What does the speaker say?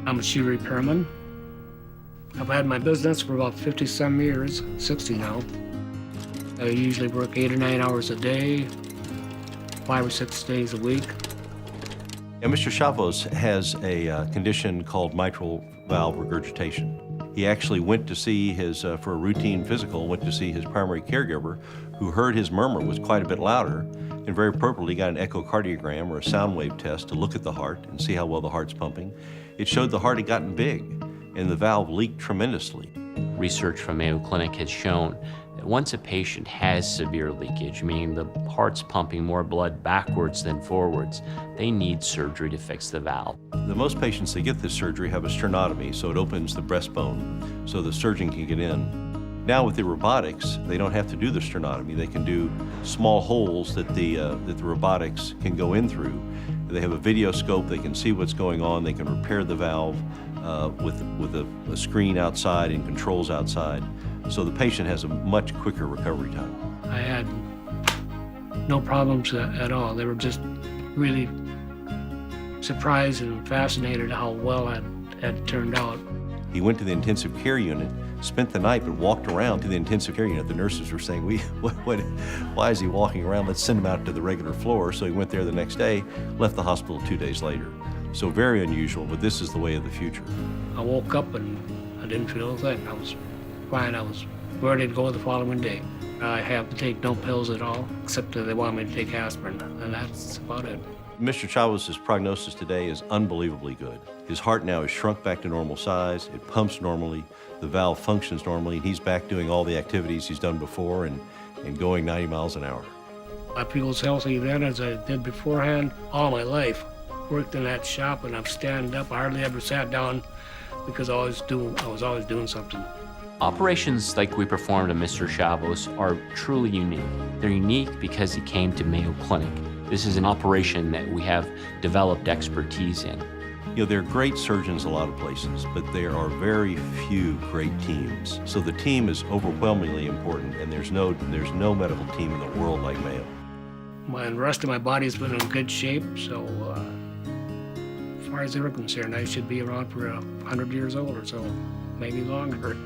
I'm a shoe repairman. I've had my business for about 50-some years, 60 now. I usually work 8 or 9 hours a day, 5 or 6 days a week. And Mr. Chavos has a condition called mitral valve regurgitation. He actually went to see for a routine physical, went to see his primary caregiver, who heard his murmur was quite a bit louder, and very appropriately got an echocardiogram or a sound wave test to look at the heart and see how well the heart's pumping. It showed the heart had gotten big, and the valve leaked tremendously. Research from Mayo Clinic has shown that once a patient has severe leakage, meaning the heart's pumping more blood backwards than forwards, they need surgery to fix the valve. Most patients that get this surgery have a sternotomy, so it opens the breastbone so the surgeon can get in. Now with the robotics, they don't have to do the sternotomy. They can do small holes that the robotics can go in through. They have a video scope, they can see what's going on, they can repair the valve with a screen outside and controls outside. So the patient has a much quicker recovery time. I had no problems at all. They were just really surprised and fascinated how well it had turned out. He went to the intensive care unit, spent the night, but walked around to the intensive care unit. The nurses were saying, why is he walking around? Let's send him out to the regular floor. So he went there the next day, left the hospital 2 days later. So very unusual, but this is the way of the future. I woke up and I didn't feel a thing. I was fine. I was ready to go the following day. I have to take no pills at all, except that they want me to take aspirin, and that's about it. Mr. Chavos' prognosis today is unbelievably good. His heart now is shrunk back to normal size, it pumps normally, the valve functions normally, and he's back doing all the activities he's done before and going 90 miles an hour. I feel as healthy then as I did beforehand all my life. Worked in that shop and I'm standing up. I hardly ever sat down because I was always doing something. Operations like we performed on Mr. Chavos are truly unique. They're unique because he came to Mayo Clinic. This is an operation that we have developed expertise in. You know, there are great surgeons a lot of places, but there are very few great teams. So the team is overwhelmingly important, and there's no medical team in the world like Mayo. The rest of my body's been in good shape, so as far as they were concerned, I should be around for 100 years old or so, maybe longer.